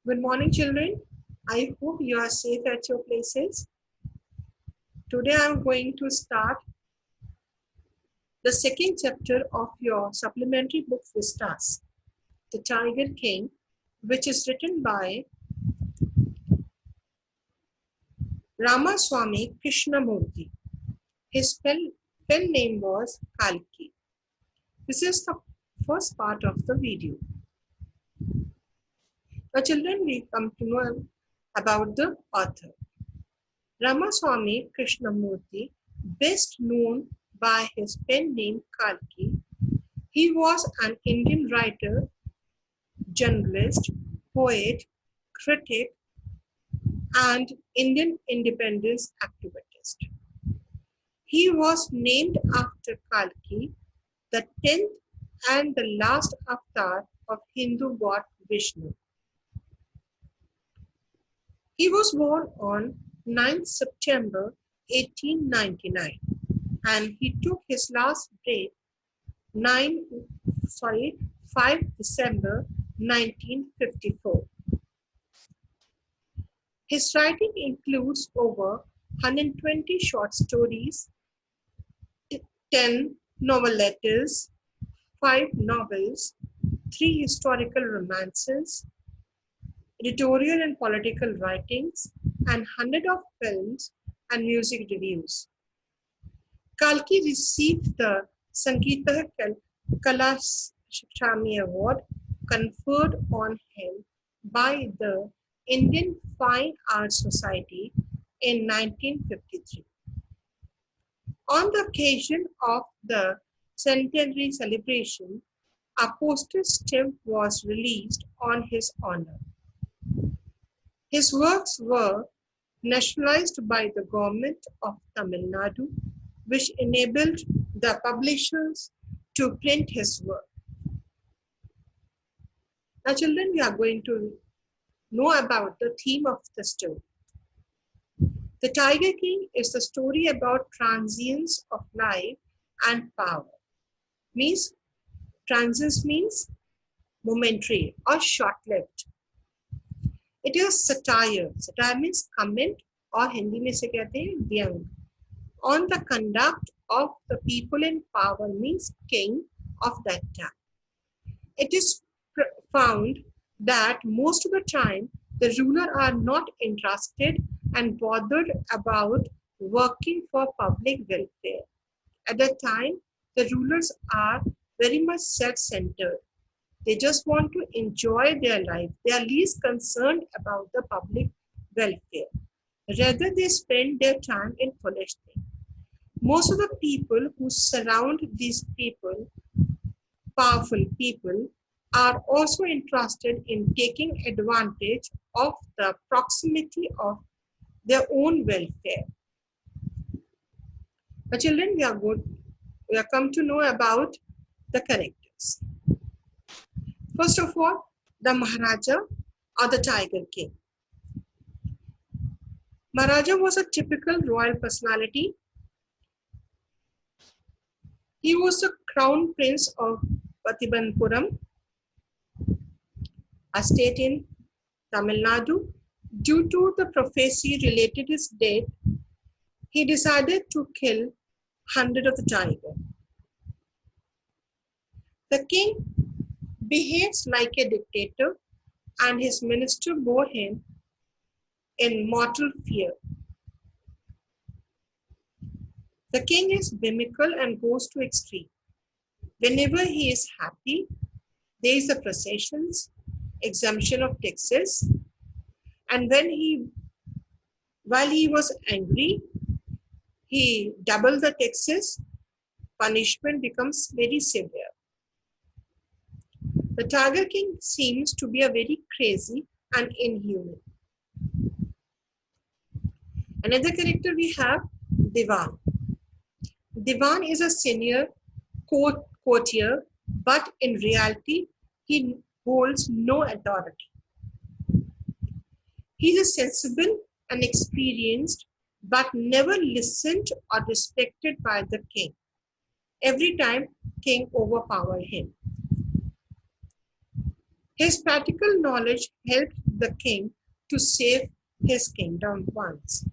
Good morning, children. I hope you are safe at your places. Today I am going to start the second chapter of your supplementary book Vistas, The Tiger King, which is written by Ramaswamy Krishnamurti. His pen name was Kalki. This is the first part of the video. Now, children, we come to know about the author. Ramaswamy Krishnamurti, best known by his pen name Kalki, he was an Indian writer, journalist, poet, critic, and Indian independence activist. He was named after Kalki, the 10th and the last avatar of Hindu god Vishnu. He was born on 9th September 1899 and he took his last breath 5 December 1954. His writing includes over 120 short stories, 10 novellettes, 5 novels, 3 historical romances, editorial and political writings, and hundreds of films and music reviews. Kalki received the Sangeeta Kalashami Award conferred on him by the Indian Fine Arts Society in 1953. On the occasion of the centenary celebration, a postage stamp was released on his honor. His works were nationalized by the government of Tamil Nadu, which enabled the publishers to print his work. Now, children, we are going to know about the theme of the story. The Tiger King is the story about transience of life and power. Transience means momentary or short-lived. It is satire. Satire means comment or Hindi में से कहते हैं व्यंग. On the conduct of the people in power means king of that time. It is found that most of the time the ruler are not interested and bothered about working for public welfare. At that time, the rulers are very much self-centered. They just want to enjoy their life. They are least concerned about the public welfare. Rather, they spend their time in foolish things. Most of the people who surround these people, powerful people, are also interested in taking advantage of the proximity of their own welfare. Now, children, we are come to know about the characters. First of all, the Maharaja or the Tiger King. Maharaja was a typical royal personality. He was the crown prince of Pathibanpuram, a state in Tamil Nadu. Due to the prophecy related to his death, he decided to kill 100 of the tiger. The king behaves like a dictator and his minister bore him in mortal fear. The king is whimsical and goes to extreme. Whenever he is happy, there is a processions, exemption of taxes, and while he was angry, he doubled the taxes. Punishment becomes very severe. The Tiger King seems to be a very crazy and inhuman. Another character we have, Devon. Devon is a senior courtier, but in reality, he holds no authority. He is sensible and experienced, but never listened or respected by the king. Every time, king overpowered him. His practical knowledge helped the king to save his kingdom once.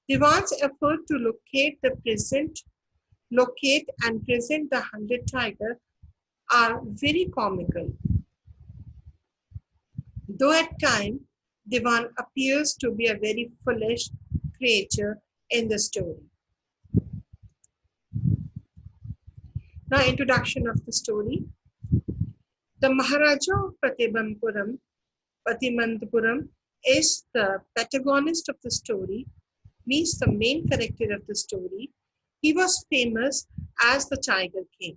Devon's effort to locate and present the 100 tiger are very comical. Though at times Devon appears to be a very foolish creature in the story. Now, introduction of the story. The Maharaja of Patimantapuram is the protagonist of the story, means the main character of the story. He was famous as the Tiger King.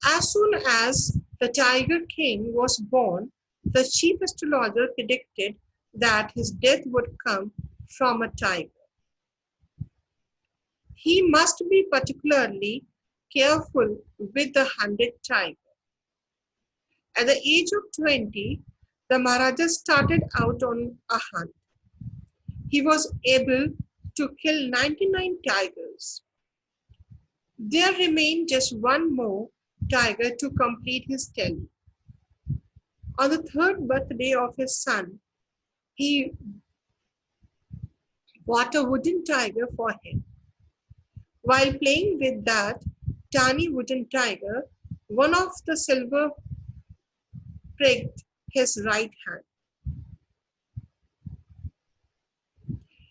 As soon as the Tiger King was born, the chief astrologer predicted that his death would come from a tiger. He must be particularly careful with the 100 tiger. At the age of 20, the Maharaja started out on a hunt. He was able to kill 99 tigers. There remained just one more tiger to complete his tally. On the third birthday of his son, he bought a wooden tiger for him. While playing with that tiny wooden tiger, one of the silver pricked his right hand.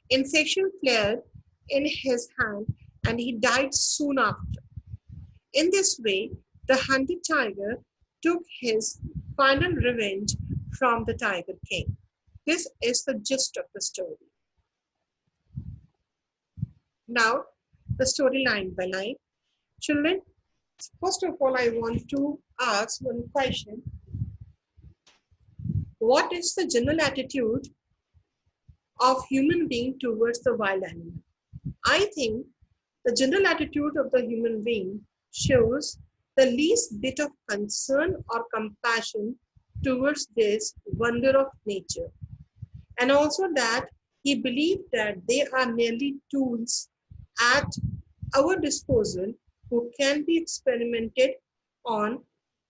Infection flared in his hand and he died soon after. In this way, the hunted tiger took his final revenge from the Tiger King. This is the gist of the story. Now, the story line by line. Children, first of all, I want to ask one question. What is the general attitude of human being towards the wild animal? I think the general attitude of the human being shows the least bit of concern or compassion towards this wonder of nature, and also that he believed that they are merely tools at our disposal who can be experimented on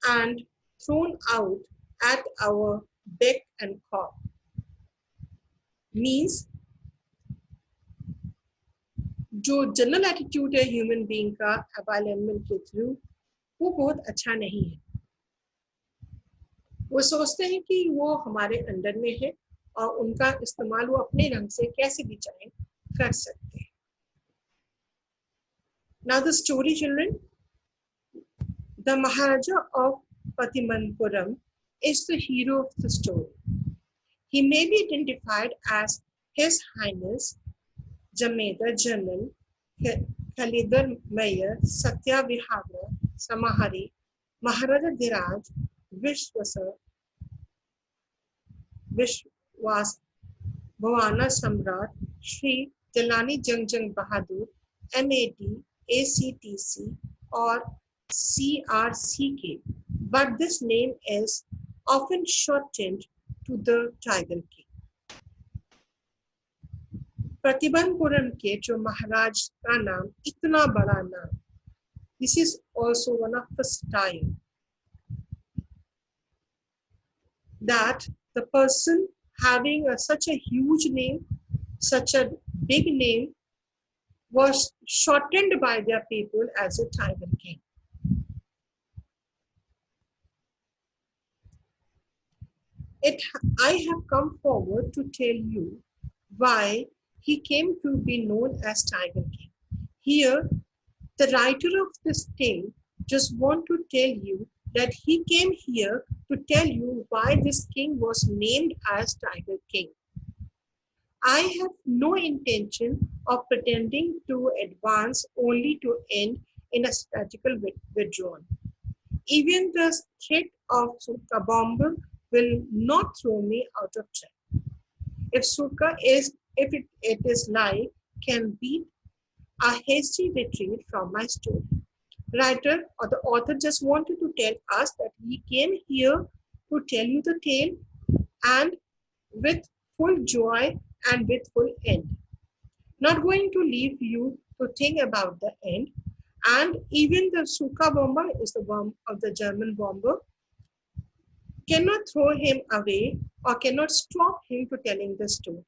and thrown out at our beck and call. Means जो general attitude है human being का available के through वो बहुत अच्छा नहीं है. वो सोचते हैं कि वो हमारे अंडर में है और उनका इस्तेमाल वो अपने रंग से कैसे भी चाहे कर सकते हैं. Now the story, children. The Maharaja of Patimanpuram is the hero of the story. He may be identified as His Highness Jamaica General Khalidar Mayor Satya Vihara Samahari Maharaja Dhiraj Vishwas Bhavana Samrat Shri Dilani Jang Bahadur MAD ACTC or CRCK, but this name is often shortened to the Tiger King. Pratibandapuram के जो महाराज का नाम इतना बड़ा नाम, this is also one of the style that the person having such a huge name, such a big name, was shortened by their people as a Tiger King. I have come forward to tell you why he came to be known as Tiger King. Here, the writer of this tale just want to tell you that he came here to tell you why this king was named as Tiger King. I have no intention of pretending to advance only to end in a strategical withdrawal. Even the threat of Surka bomb will not throw me out of track. If it is lie, can beat a hasty retreat from my story. Writer or the author just wanted to tell us that he came here to tell you the tale and with full joy and with full end. Not going to leave you to think about the end. And even the Suka bomber is the bomb of the German bomber. cannot throw him away or cannot stop him from telling the story.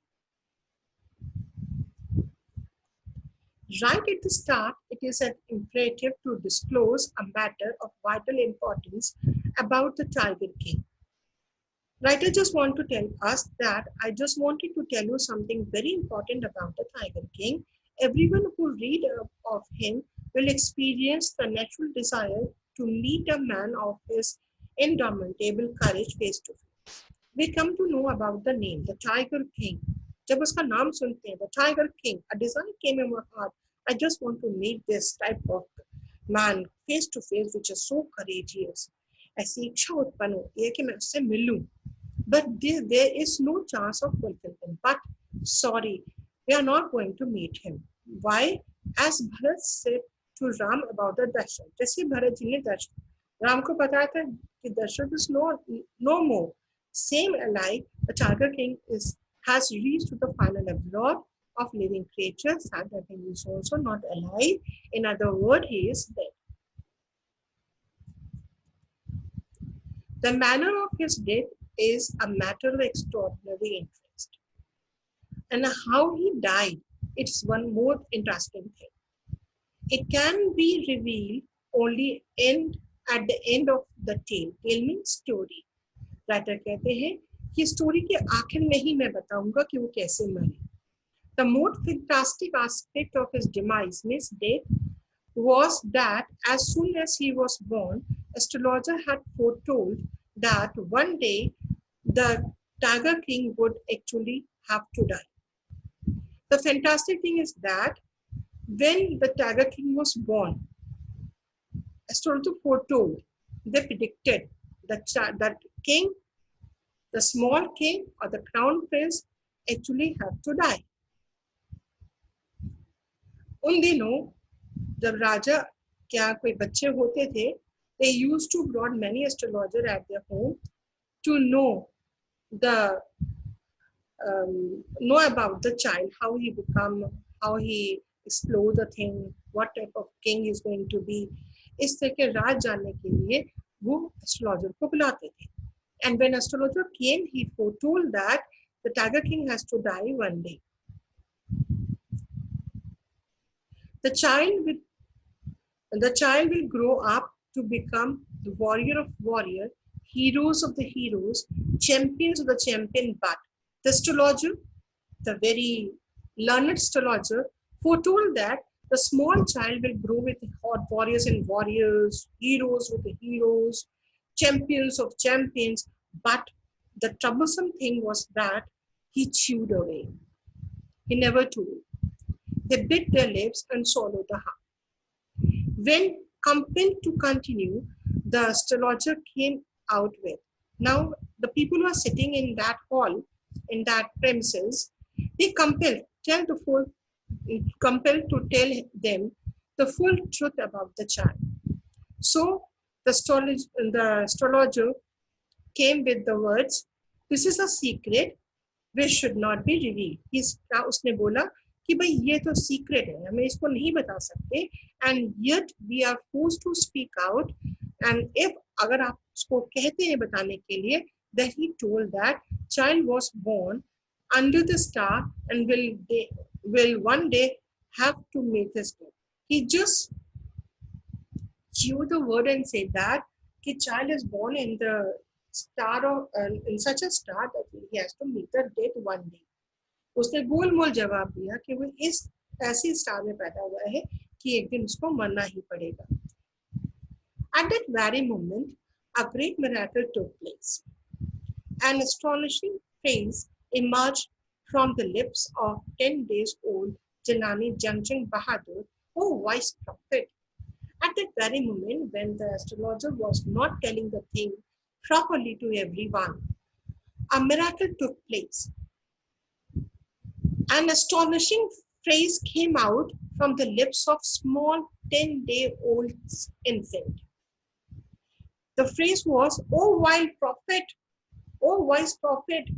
Right at the start, it is an imperative to disclose a matter of vital importance about the Tiger King. Writer just want to tell us that I just wanted to tell you something very important about the Tiger King. Everyone who read of him will experience the natural desire to meet a man of his indomitable courage face to face. We come to know about the name, the Tiger King. जब उसका नाम सुनते हैं, the Tiger King, a desire came in my heart. I just want to meet this type of man face to face, which is so courageous. ऐसी इच्छा उत्पन्न होती है कि मैं उससे मिलूं. But there is no chance of fulfillment. But sorry, we are not going to meet him. Why? As Bharat said to Ram about the Dasharatha. जैसे भरत जी ने राम को बताया था कि Dasharatha is no more. Same alike, the Tiger King has reached to the final abroad of living creatures, and that he is also not alive. In other words, he is dead. The manner of his death is a matter of extraordinary interest. And how he died, it's one more interesting thing. It can be revealed only at the end of the tale. Tale means story. Writer कहते हैं कि story के आखिर में ही मैं बताऊंगा कि वो कैसे मरे. The most fantastic aspect of his demise, means death, was that as soon as he was born, astrologer had foretold that one day the Tiger King would actually have to die. The fantastic thing is that when the Tiger King was born, astrologer foretold, they predicted that king, the small king or the crown prince actually have to die. उन दिनों जब राजा क्या कोई बच्चे होते थे, they used to brought many astrologer at their home to know about the child, how he become, how he explore the thing, what type of king is going to be. इस तरह के राज जानने के लिए वो astrologer को बुलाते थे. And when astrologer came, he foretold that the Tiger King has to die one day. The child will grow up to become the warrior of warrior, heroes of the heroes, champions of the champion. But the astrologer, the very learned astrologer, foretold that the small child will grow with warriors and warriors, heroes with the heroes, champions of champions. But the troublesome thing was that he chewed away. He never told. They bit their lips and swallowed the heart. When compelled to continue, the astrologer came out with. Now, the people who are sitting in that hall, in that premises, they compelled to tell them the full truth about the child. So, the astrologer came with the words, "This is a secret which should not be revealed." उसने बोला कि भाई ये तो secret है, हमें इसको नहीं बता सकते, and yet we are forced to speak out. And if अगर आप उसको कहते हैं बताने के लिए, that he told that child was born under the star and will one day have to meet his death. He just chewed the word and said that the child is born in the star of in such a star that he has to meet the death one day. उसने गोल मोल जवाब दिया कि वो इस ऐसी star में पैदा हुआ है कि एक दिन उसको मरना ही पड़ेगा. At that very moment, a great miracle took place. An astonishing phrase emerged from the lips of 10 days old Janani Jangjang Bahadur, "Oh wise prophet." At that very moment, when the astrologer was not telling the thing properly to everyone, a miracle took place. An astonishing phrase came out from the lips of small 10-day-old infant. The phrase was, "Oh wise prophet, oh wise prophet."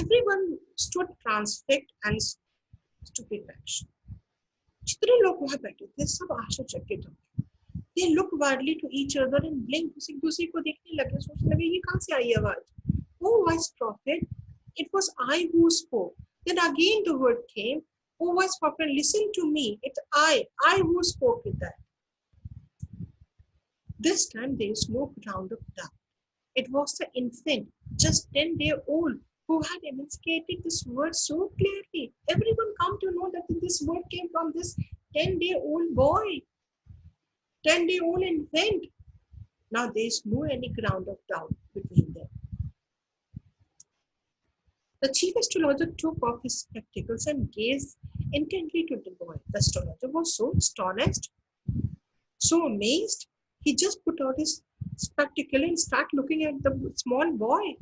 Everyone stood transfixed and stupefaction. जितने लोग वहां बैठे थे सब आश्चर्यचकित हो गए. They looked wildly to each other and blinked. एक दूसरे को देखने लगे, सोचने लगे ये कहाँ से आई आवाज? Oh, wise prophet, it was I who spoke. Then again the word came. Oh, wise prophet, listen to me. It's I who spoke with that. This time there is no ground of doubt. It was the infant, just 10-day-old, who had enunciated this word so clearly. Everyone come to know that this word came from this 10-day-old boy, 10-day-old infant. Now there is no any ground of doubt between them. The chief astrologer took off his spectacles and gazed intently to the boy. The astrologer was so astonished, so amazed, he just put out his spectacle and started looking at the small boy.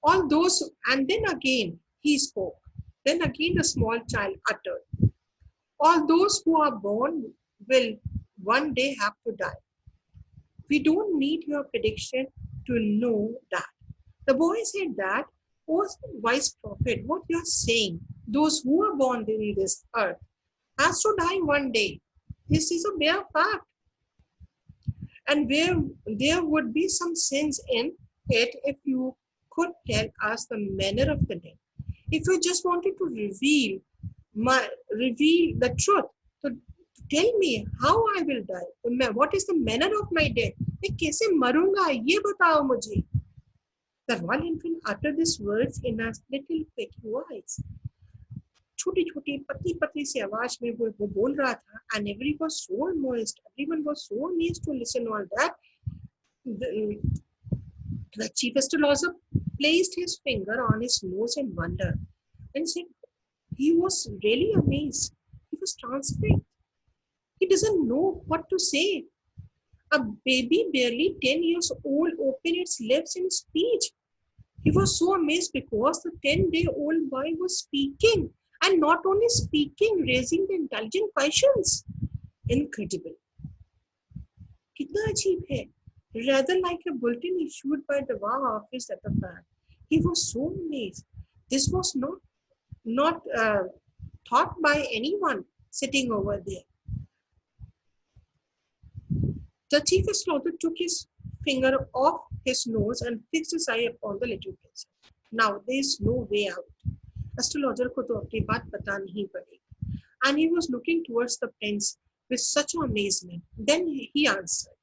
All those, and then again he spoke. Then again the small child uttered, all those who are born will one day have to die. We don't need your prediction to know that. The boy said that, oh wise prophet, what you are saying, those who are born in this earth has to die one day. This is a bare fact. And where there would be some sense in it if you could tell us the manner of the death. If you just wanted to reveal the truth, to tell me how I will die, what is the manner of my death, मैं कैसे मरूंगा ये बताओ मुझे. The royal infant uttered these words in a little quaking voice. छोटी छोटी पतली पतली सी आवाज में वो बोल रहा था, and everyone was so amazed to listen all that. The chief astrologer placed his finger on his nose in wonder and said he was really amazed. He was transfixed. He doesn't know what to say. A baby barely 10 years old opened its lips in speech. He was so amazed because the 10-day-old boy was speaking, and not only speaking, raising the intelligent questions. Incredible. कितना अजीब है. Rather like a bulletin issued by the War Office at the back. He was so amazed. This was not thought by anyone sitting over there. The chief astrologer took his finger off his nose and fixed his eye upon the little prince. Now there is no way out. Astrologer को तो अपनी बात पता नहीं पड़ेगी. And he was looking towards the prince with such amazement. Then he answered.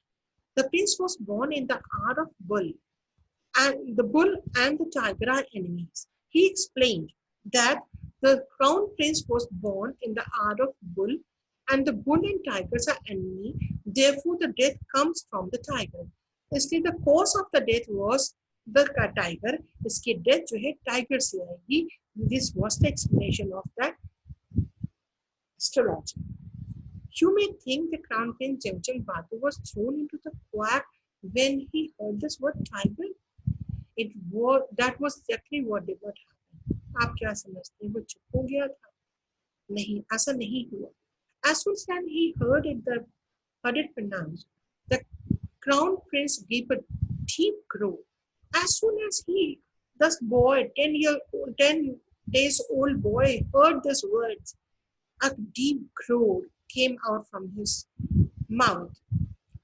The prince was born in the hour of bull, and the bull and the tiger are enemies. He explained that the crown prince was born in the hour of bull, and the bull and tigers are enemy. Therefore, the death comes from the tiger. इसलिए the cause of the death was the tiger. इसकी death जो है tiger से आएगी. This was the explanation of that astrology. You may think the crown prince Jemchang Bahadur was thrown into the quack when he heard this word tiger. That was exactly what did not happen. आप क्या समझते हैं? वो चुप हो गया था? नहीं, ऐसा नहीं हुआ. As soon as he heard it pronounced, the crown prince gave a deep groan. As soon as this boy, 10 days old boy, heard these words, a deep groan came out from his mouth.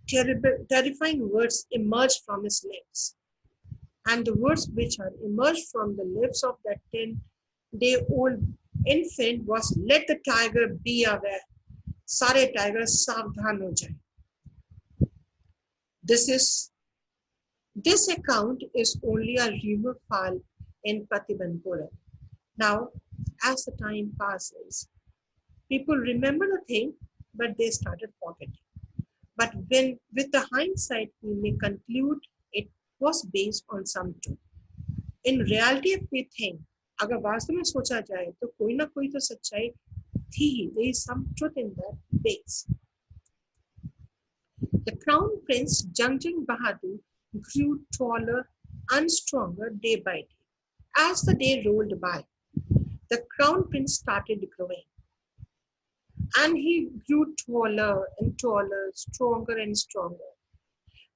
Terrifying words emerged from his lips. And the words which had emerged from the lips of that 10-day-old infant was, let the tiger be aware. सारे tiger सावधान हो जाए. This account is only a rumor file in Patibanpuram. Now, as the time passes, people remember the thing, but they started forgetting. But with the hindsight, we may conclude it was based on some truth. In reality, if we think, अगर वास्तव में सोचा जाए तो कोई ना कोई तो सच्चाई थी. There is some truth in that base. The crown prince Jemchang Bahadur grew taller and stronger day by day. As the day rolled by, the crown prince started growing. And he grew taller and taller, stronger and stronger.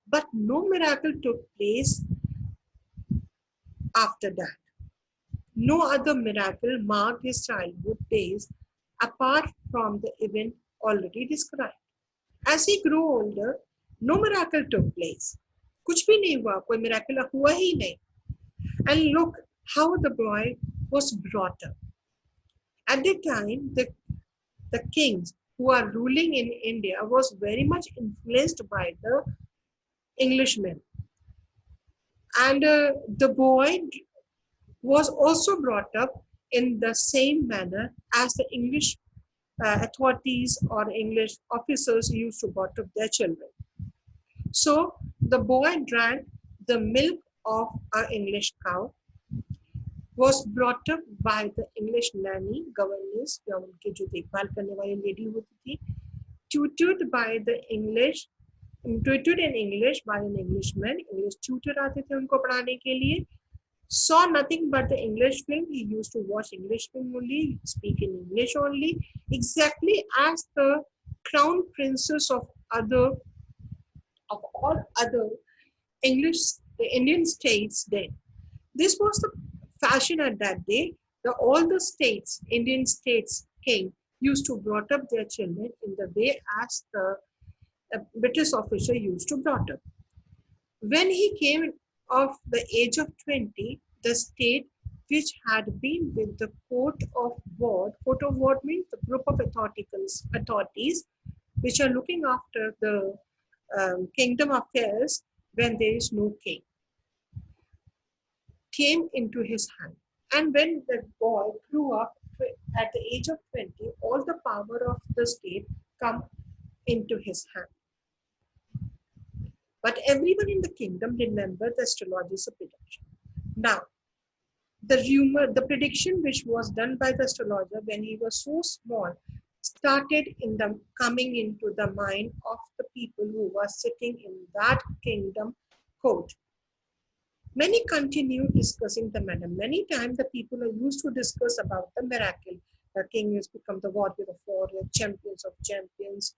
But no miracle took place after that. No other miracle marked his childhood days apart from the event already described. As he grew older, no miracle took place. कुछ भी नहीं हुआ, कोई miracle हुआ ही नहीं. And look how the boy was brought up. At the time, the kings who are ruling in India was very much influenced by the Englishmen. And the boy was also brought up in the same manner as the English authorities or English officers used to brought up their children. So the boy drank the milk of an English cow, was brought up by the English nanny, governess, या उनकी जो देखभाल करने वाली lady होती थी, tutored by the English, tutored in English by an Englishman. English tutor आते थे उनको पढ़ाने के लिए. Saw nothing but the English film. He used to watch English film only, speak in English only, exactly as the crown princes of all other Indian states did. This was the fashion at that day. All the states, Indian states king used to brought up their children in the way as the British officer used to brought up. When he came of the age of 20, the state which had been with the court of ward means the group of authorities which are looking after the kingdom affairs when there is no king, came into his hand. And when the boy grew up at the age of 20, all the power of the state come into his hand. But everyone in the kingdom remembered the astrologer's prediction. Now, the prediction which was done by the astrologer when he was so small started coming into the mind of the people who were sitting in that kingdom court. Many continued discussing the matter. Many times the people are used to discuss about the miracle. The king has become the warrior of warriors, champions of champions,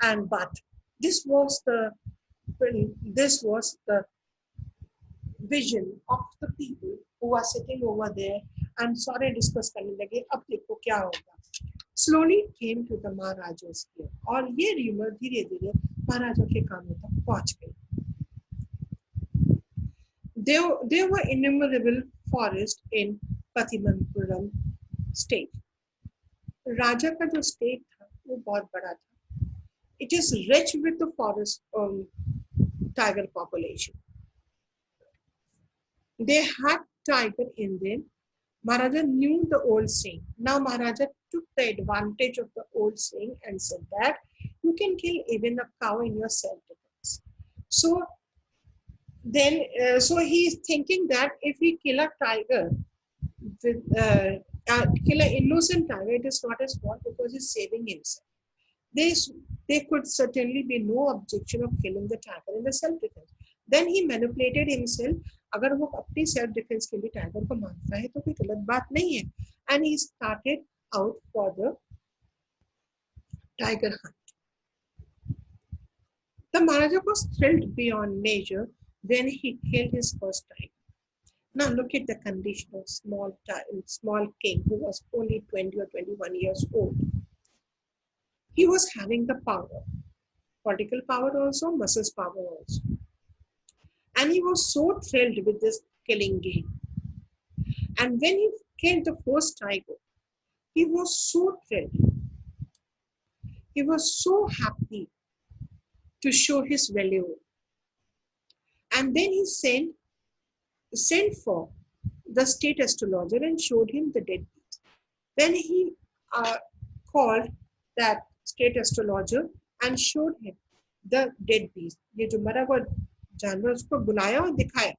but this was the vision of the people who are sitting over there and सारे discuss करने लगे अब देखो क्या होगा. Slowly it came to the Maharaja's ear और ये rumor धीरे धीरे महाराजा के कानों तक पहुंच गई. There were innumerable forests in Pathimanpuram state. राजा का जो state था वो बहुत बड़ा था. It is rich with the forest tiger population. They had tiger in them. Maharaja knew the old saying. Now Maharaja took the advantage of the old saying and said that you can kill even a cow in your self-defense. So he is thinking that if we kill a tiger, kill an innocent tiger, it is not his fault because he's saving himself. There could certainly be no objection of killing the tiger in the self-defense. Then he manipulated himself. अगर वो अपनी self-defense के लिए tiger को मारता है तो कोई गलत बात नहीं है. And he started out for the tiger hunt. The Maharaja was thrilled beyond measure when he killed his first tiger. Now look at the condition of small king who was only 20 or 21 years old. He was having the power, political power also, muscles power also. And he was so thrilled with this killing game. And when he killed the first tiger, he was so thrilled. He was so happy to show his value. And then he sent for the state astrologer and showed him the dead beast. Then he called that state astrologer and showed him the dead beast. ये जो मरा हुआ जानवर उसको बुलाया और दिखाया.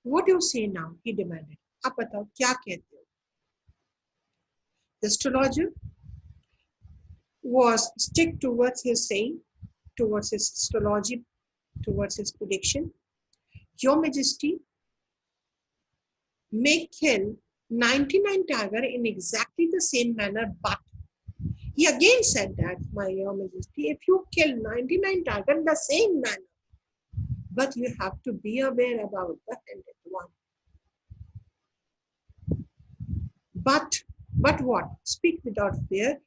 What do you say now? He demanded. आप बताओ क्या कहते हो? The astrologer was stick towards his saying, towards his astrology, towards his prediction. Your Majesty may kill 99 tiger in exactly the same manner, but he again said that, Your Majesty, if you kill 99 tiger in the same manner, but you have to be aware about the 100th one. But what? Speak without fear.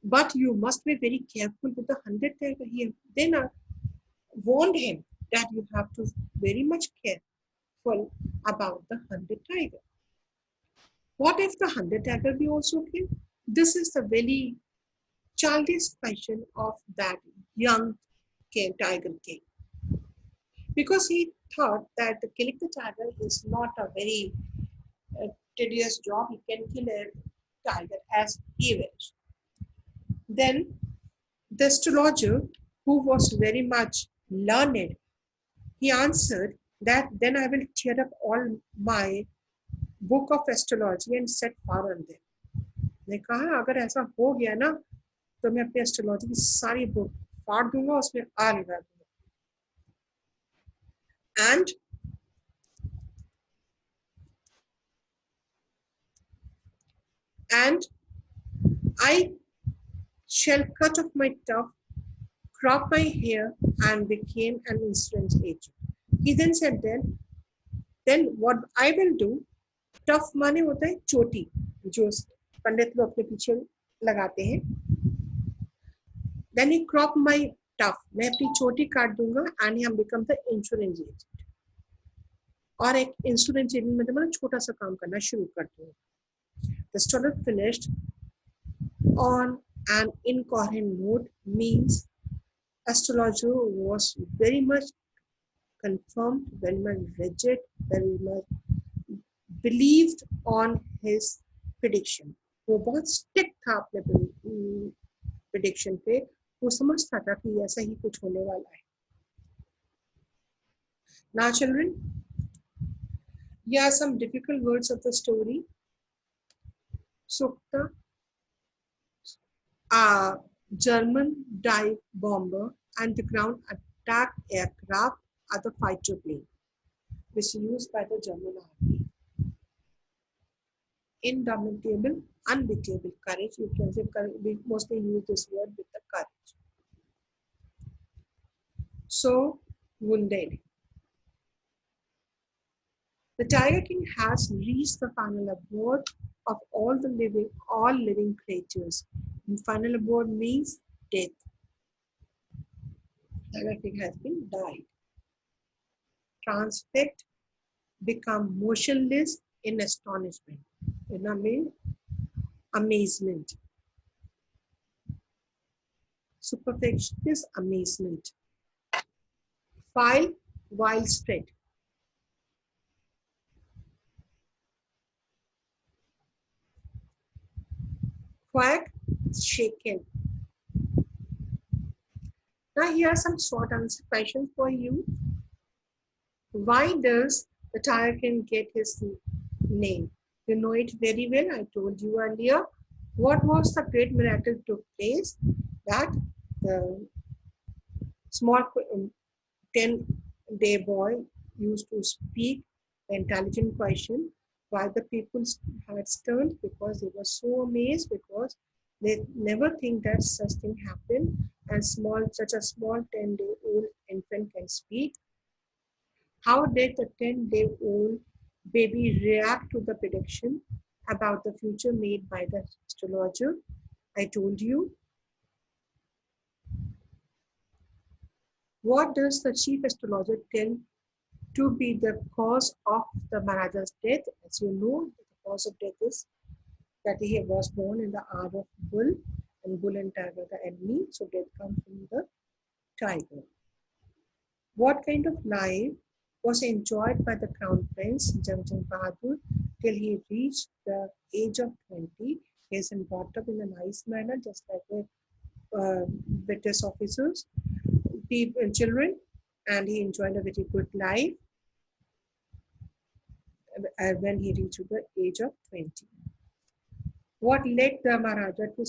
But you must be very careful with the 100 tiger. He then warned him that you have to very much careful about the 100 tiger. What if the 100 tiger be also killed? This is the very childish question of that young tiger king, because he thought that killing the tiger is not a very tedious job. He can kill a tiger as he wishes. Then the astrologer, who was very much learned, he answered that then I will tear up all my book of astrology and set fire on them. ने कहा अगर ऐसा हो गया ना तो मैं अपनी एस्ट्रोलॉजी की सारी बुक फाड़ दूंगा, उसमें आग लगा दूंगा. And I shall cut off my tuft, crop my hair, and became an insurance agent. He then said, then what I will do, tough माने होता है चोटी, जो पंडित लोग अपने पीछे लगाते हैं. Then he crop my tuft, मैं अपनी चोटी काट दूंगा, and I become the insurance agent. और एक इंश्योरेंस एजेंट में मतलब छोटा सा काम करना शुरू कर दूंगा. The story finished on an incoherent note means astrologer was very much confirmed, very much rigid, very much believed on his prediction. वो बहुत स्टिक था अपने prediction पे. वो समझता था कि ऐसा ही कुछ होने वाला है. Now children, here are some difficult words of the story. Sukta, a German dive bomber and the ground attack aircraft are the fighter plane, which is used by the German army. Indomitable, unbeatable courage. You can say we mostly use this word with the courage. So wounded. The Tiger King has reached the final abode of all living creatures. And final abode means death. Tiger King has been died. Transfixed, become motionless in astonishment. In amazement. Superfection is amazement. File while spread. Quack, shaken. Now here are some short answer questions for you. Why does the Tiger King get his name? You know it very well. I told you earlier. What was the great miracle took place? That the small 10-day boy used to speak the intelligent question. Why the people had stunned? Because they were so amazed, because they never think that such thing happened, and such a small 10-day-old infant can speak. How did the 10-day-old baby react to the prediction about the future made by the astrologer? I told you. What does the chief astrologer tell to be the cause of the Maharaja's death? As you know, the cause of death is that he was born in the hour of bull, and bull and tiger are the enemy, so death comes from the tiger. What kind of life was enjoyed by the crown prince Jang Bahadur till he reached the age of 20? He is brought up in a nice manner, just like the British officers, people, children, and he enjoyed a very good life when he reached the age of 20. What led the Maharaja to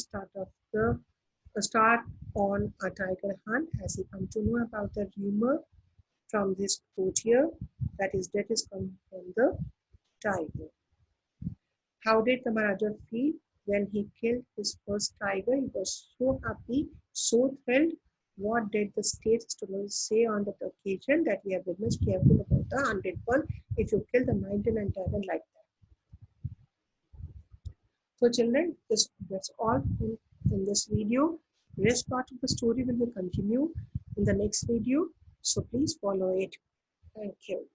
start on a tiger hunt? As he come to know about the rumor from this quote here, that his death is come from the tiger. How did the Maharaja feel when he killed his first tiger? He was so happy, so thrilled. What did the state astrologer say on that occasion? That we are very much careful about the 100 one. If you kill the 99 tiger like that. So children, that's all in this video. Rest part of the story will be continued in the next video. So please follow it. Thank you.